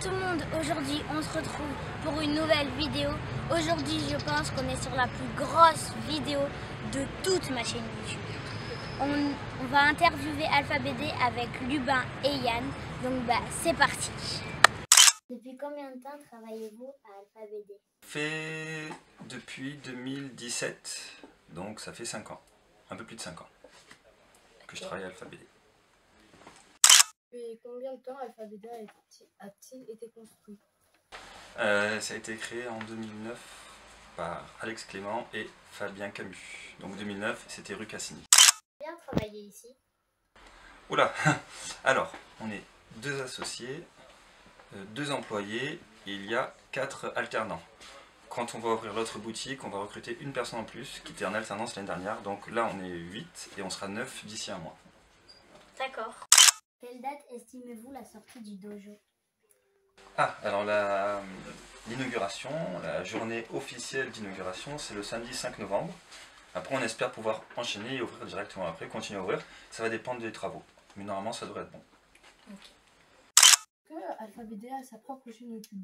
tout le monde, aujourd'hui on se retrouve pour une nouvelle vidéo. Aujourd'hui je pense qu'on est sur la plus grosse vidéo de toute ma chaîne YouTube. On va interviewer Alphabd avec Lubin et Yann, donc c'est parti. Depuis combien de temps travaillez-vous à Alphabd? Fait depuis 2017, donc ça fait 5 ans, un peu plus de 5 ans que je travaille à Alphabd. Et combien de temps Alphabd a-t-il été construit? Ça a été créé en 2009 par Alex Clément et Fabien Camus. Donc 2009, c'était rue Cassini. Bien travaillé ici. Oula. Alors, on est 2 associés, 2 employés, et il y a 4 alternants. Quand on va ouvrir l'autre boutique, on va recruter une personne en plus qui était en alternance l'année dernière. Donc là, on est 8 et on sera 9 d'ici un mois. D'accord. Quelle date estimez-vous la sortie du dojo? Ah, alors l'inauguration, la journée officielle d'inauguration, c'est le samedi 5 novembre. Après, on espère pouvoir enchaîner et ouvrir directement après, continuer à ouvrir. Ça va dépendre des travaux, mais normalement, ça devrait être bon. Okay. Est-ce que Alphabd a sa propre chaîne YouTube?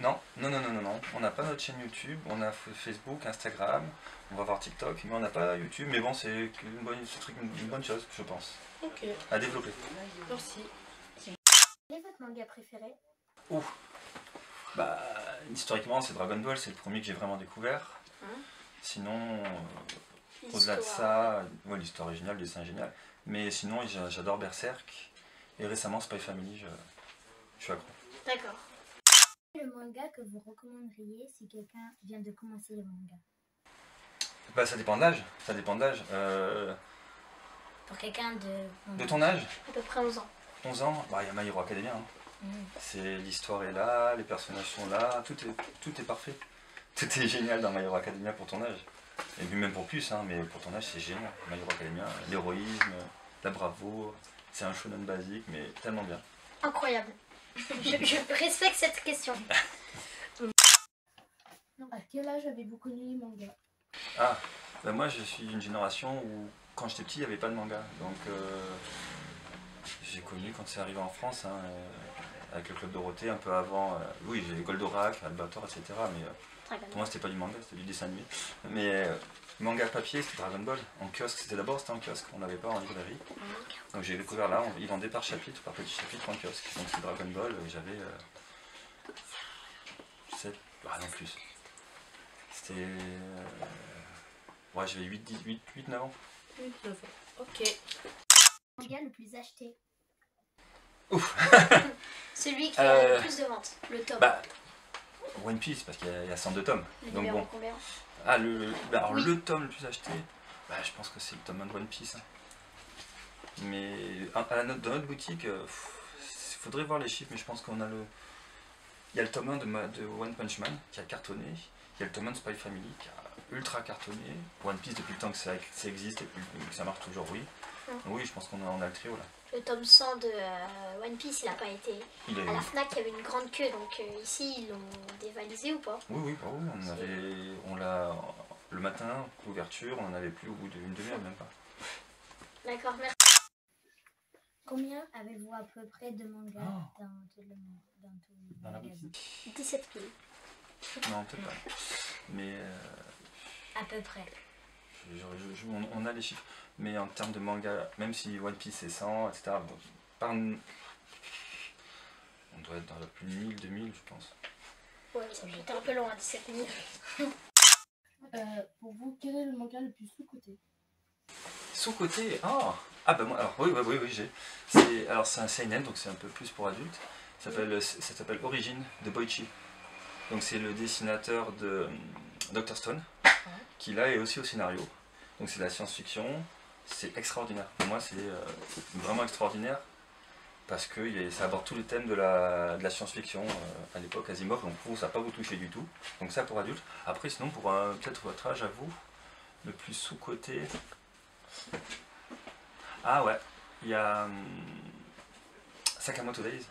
Non, on n'a pas notre chaîne YouTube, on a Facebook, Instagram, on va voir TikTok, mais on n'a pas YouTube, mais bon, c'est une bonne chose, je pense, Ok. à développer. Merci. Quel est votre manga préféré? Ouf. Historiquement, c'est Dragon Ball, c'est le premier que j'ai vraiment découvert. Sinon, au-delà de ça, ouais, l'histoire est géniale, le dessin est génial, mais sinon, j'adore Berserk, et récemment, Spy Family, je suis accro. D'accord. Le manga que vous recommanderiez si quelqu'un vient de commencer le manga? Ça dépend de l'âge, Pour quelqu'un de ton âge? À peu près 11 ans. 11 ans, il y a My Hero Academia. C'est l'histoire est là, les personnages sont là, tout est parfait. Tout est génial dans My Hero Academia pour ton âge. Et puis même pour plus, mais pour ton âge c'est génial. My Hero Academia, l'héroïsme, la bravoure, c'est un shonen basique mais tellement bien. Incroyable. je respecte cette question. À quel âge avez-vous connu les mangas? Moi je suis d'une génération où quand j'étais petit il n'y avait pas de manga. Donc j'ai connu quand c'est arrivé en France, avec le Club Dorothée, un peu avant, oui j'ai Goldorak, Albator, etc. Mais pour moi c'était pas du manga, c'était du dessin animé. Mais manga papier c'était Dragon Ball, en kiosque, c'était en kiosque, on n'avait pas en librairie. Donc j'ai découvert là, ils vendaient par chapitre, par petit chapitre en kiosque. Donc c'est Dragon Ball, j'avais 7, non plus. C'était... j'avais 8-9 ans. 8-9 ans, ok. Le manga le plus acheté? Ouf. Celui qui a le plus de ventes, le tome. One Piece, parce qu'il y a 102 tomes. Le donc numéro bon. combien? Le tome le plus acheté, je pense que c'est le tome 1 de One Piece. Mais dans notre boutique, il faudrait voir les chiffres, mais je pense qu'on a le... Il y a le tome 1 de One Punch Man qui a cartonné, il y a le tome 1 de Spy Family qui a ultra cartonné, One Piece depuis le temps que ça existe et que ça marche toujours, oui. Oui, je pense qu'on a le trio là. Le tome 100 de One Piece, il n'a pas été... À la Fnac, il y avait une grande queue, donc ici, ils l'ont dévalisé ou pas? Oui, on l'a le matin, l'ouverture, on en avait plus au bout d'une demi-heure, même pas. D'accord, merci. Combien avez-vous à peu près de mangas dans la magasin? boutique 17 000. Non, peut-être pas. Mais... À peu près. On a les chiffres, mais en termes de manga, même si One Piece c'est 100, etc., on doit être dans la plus de 1000, 2000, je pense. Ouais, ça j'étais un peu loin à 17 000. Pour vous, quel est le manga le plus sous-coté? Sous-coté? Moi, alors oui, j'ai. C'est un seinen, donc c'est un peu plus pour adultes. Ça s'appelle Origin de Boichi. Donc c'est le dessinateur de Dr. Stone, qui là est aussi au scénario. Donc c'est de la science-fiction, c'est extraordinaire. Pour moi c'est vraiment extraordinaire parce que ça aborde tous les thèmes de la science-fiction à l'époque Asimov, donc vous ça va pas vous toucher du tout. Donc ça pour adultes. Après sinon pour peut-être votre âge à vous, le plus sous-coté... il y a Sakamoto Days.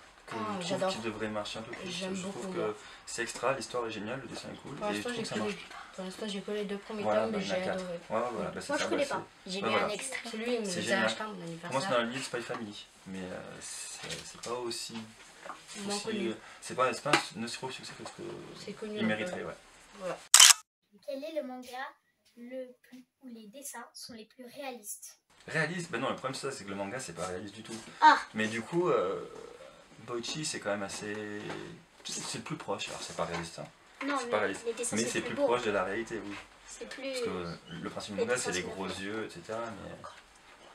Je trouve qu'il devrait marcher un peu plus. Je trouve que c'est extra, l'histoire est géniale, le dessin est cool et je trouve que ça marche. Pour l'instant j'ai que les 2 premiers tomes mais j'ai adoré. Moi je connais pas, j'ai lu un extrait. Celui où c'est nous génial. acheté mon anniversaire. Pour moi c'est dans la ligne Spy Family, mais c'est pas aussi Moins aussi, connu. c'est pas un aussi gros succès que ce C'est connu. qu'il mériterait, ouais. Voilà. Quel est le manga où les dessins sont les plus réalistes? Réaliste? Ben non, le problème c'est que le manga c'est pas réaliste du tout. Ah. Mais du coup, Boichi c'est quand même assez... C'est le plus proche, alors c'est pas réaliste, hein. Non, C'est pas réaliste. les dessins Mais c'est plus beau. proche de la réalité, oui. C'est plus... Parce que le principe du Les manga dessins, c'est les c'est gros plus beau. yeux, etc.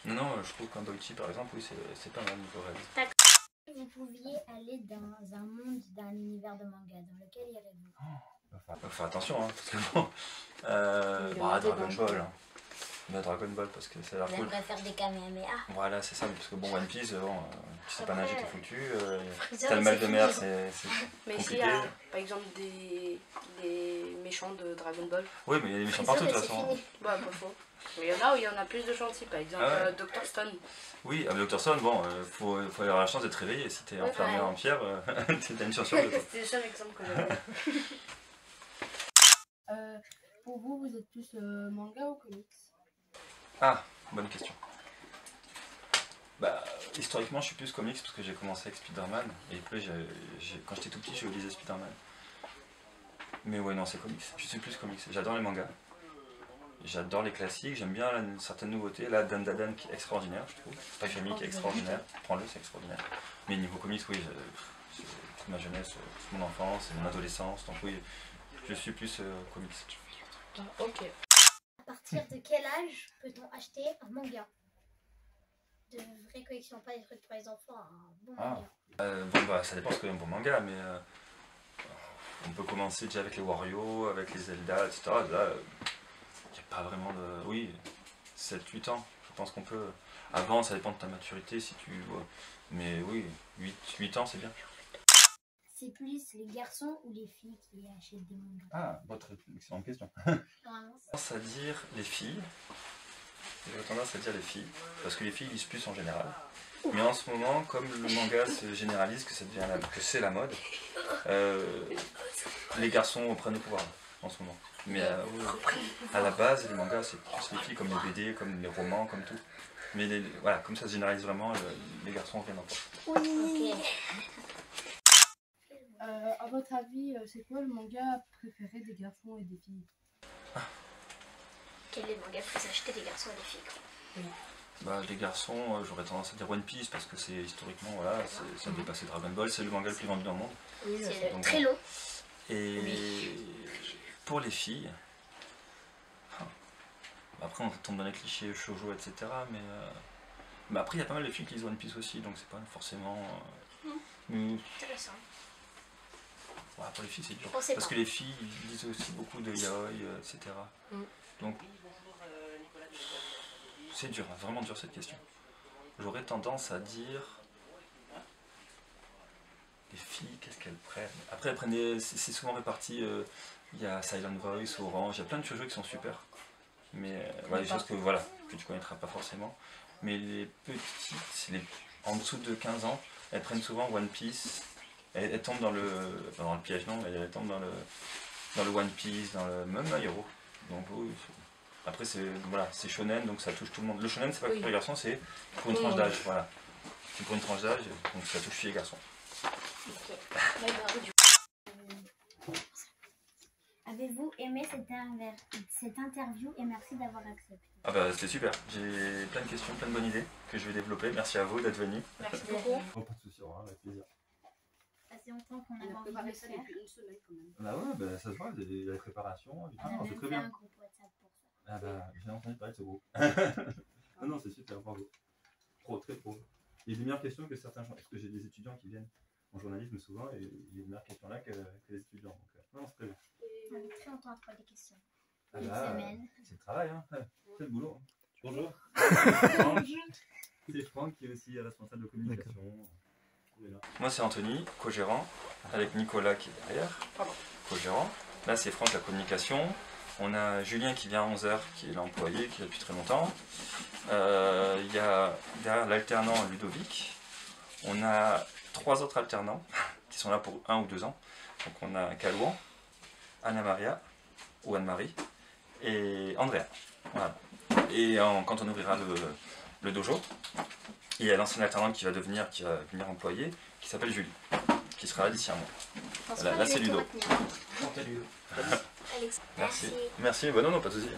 Mais... Non, je trouve qu'un Boichi par exemple, oui, c'est pas mal niveau réaliste. Si vous pouviez aller dans un monde, d'un univers de manga, dans lequel irez-vous? Faut faire attention, hein, parce que bon... Dragon Ball, hein. Bah, Dragon Ball parce que ça a l'air cool. J'aimerais faire des Kamehameha. Voilà, c'est ça, parce que bon, One Piece, tu sais pas nager, t'es foutu. Si Freezer, t'as le mal c'est de mer, fini. c'est Mais s'il compliqué. y a par exemple des méchants de Dragon Ball, Oui, mais il y a des méchants partout de toute C'est façon. fini. bah pas faux. Mais il y en a où il y en a plus de gentils, par exemple Ah ouais. Dr Stone. Oui, avec Dr. Stone, bon, faut avoir la chance d'être réveillé. Si t'es enfermé ouais. en pierre, t'as une chance sur deux. C'était le seul exemple que j'avais. Pour vous, vous êtes plus manga ou comics? Ah, bonne question. Bah, historiquement, je suis plus comics parce que j'ai commencé avec Spider-Man. Et puis, quand j'étais tout petit, je lisais Spider-Man. Mais ouais, non, c'est comics. Je suis plus comics. J'adore les mangas. J'adore les classiques. J'aime bien une certaine nouveauté. Là, Dan Dan Dan qui est extraordinaire, je trouve. Spy Family qui est extraordinaire. Prends-le, c'est extraordinaire. Mais niveau comics, oui, c'est toute ma jeunesse, toute mon enfance, mon adolescence. Donc oui, je suis plus comics. Ok. À partir de quel âge peut-on acheter un manga? De vraies collections, pas des trucs pour les enfants, un bon manga. Bon, bah, ça dépend ce qu'il y a un bon manga, mais on peut commencer déjà avec les Wario, avec les Zelda, etc. Là, il n'y a pas vraiment de... Oui, 7-8 ans, je pense qu'on peut... Avant, ça dépend de ta maturité, si tu... Mais oui, 8 ans, c'est bien. C'est plus les garçons ou les filles qui achètent des mangas? Ah, votre excellente question. Normalement, J'ai tendance à dire les filles. J'ai tendance à dire les filles, parce que les filles lisent plus en général. Mais en ce moment, comme le manga se généralise, que c'est la mode, les garçons prennent le pouvoir en ce moment. Mais à la base, les mangas, c'est plus les filles, comme les BD, comme les romans, comme tout. Mais voilà, comme ça se généralise vraiment, les garçons reviennent en force. Ok. À votre avis, c'est quoi le manga préféré des garçons et des filles? Quel est le manga plus acheté des garçons et des filles, quoi? Bah, les garçons, j'aurais tendance à dire One Piece parce que c'est historiquement, voilà, ça a dépassé Dragon Ball, c'est le manga le plus vendu dans le monde. Oui, C'est donc, très long. Et pour les filles, après on tombe dans les clichés shoujo, etc. Mais après il y a pas mal de filles qui lisent One Piece aussi, donc c'est pas forcément... Intéressant. Ouais, pour les filles c'est dur. On sait Parce pas. que les filles lisent aussi beaucoup de yaoi, etc. Donc c'est dur, vraiment dur cette question. J'aurais tendance à dire... Les filles, qu'est-ce qu'elles prennent? Après, elles prennent c'est souvent réparti. Il y a Silent Voice, Orange, il y a plein de shoujo qui sont super. Mais des choses que, voilà, que tu connaîtras pas forcément. Mais les petites, en dessous de 15 ans, elles prennent souvent One Piece. Elles tombent dans le piège, non, mais elles tombent dans le One Piece, même My Hero. Donc, oui, après, c'est shonen, donc ça touche tout le monde. Le shonen, c'est pas que pour les garçons, c'est pour une tranche d'âge. Voilà. C'est pour une tranche d'âge, donc ça touche filles et garçons. Avez-vous aimé cette interview et merci d'avoir accepté? Ah bah c'était super, j'ai plein de questions, plein de bonnes idées que je vais développer. Merci à vous d'être venus. Merci beaucoup. Oh, pas de soucis, avec plaisir. Ça fait longtemps qu'on On a a envie préparé de ça faire. depuis une semaine quand même. Bah ouais, bah, ça se voit, il y a la préparation. On a c'est même très fait bien. un groupe WhatsApp pour ça. Ah bah j'ai entendu parler de ce groupe. Non, c'est super, bravo. Pro, très pro. Il y a des meilleures questions que certains gens, parce que j'ai des étudiants qui viennent en journalisme souvent et il y a des meilleures questions là que les étudiants. Donc non, c'est très bien. On a mis très longtemps à trouver des questions. Ah Une bah, semaine. c'est le travail, hein. C'est le boulot. Bonjour. C'est Franck qui est aussi responsable de communication. Moi c'est Anthony, co-gérant, avec Nicolas qui est derrière, co-gérant. Là c'est Franck la communication. On a Julien qui vient à 11h, qui est l'employé, qui est là depuis très longtemps. Il y a derrière l'alternant Ludovic. On a 3 autres alternants qui sont là pour 1 ou 2 ans. Donc on a Calouan, Anna-Maria ou Anne-Marie et Andrea. Voilà. Et quand on ouvrira le dojo. Et il y a l'ancienne alternante qui va venir employée, qui s'appelle Julie, qui sera là d'ici un mois. Là c'est Ludo. Merci. Merci. Merci, bon, non, pas de soucis.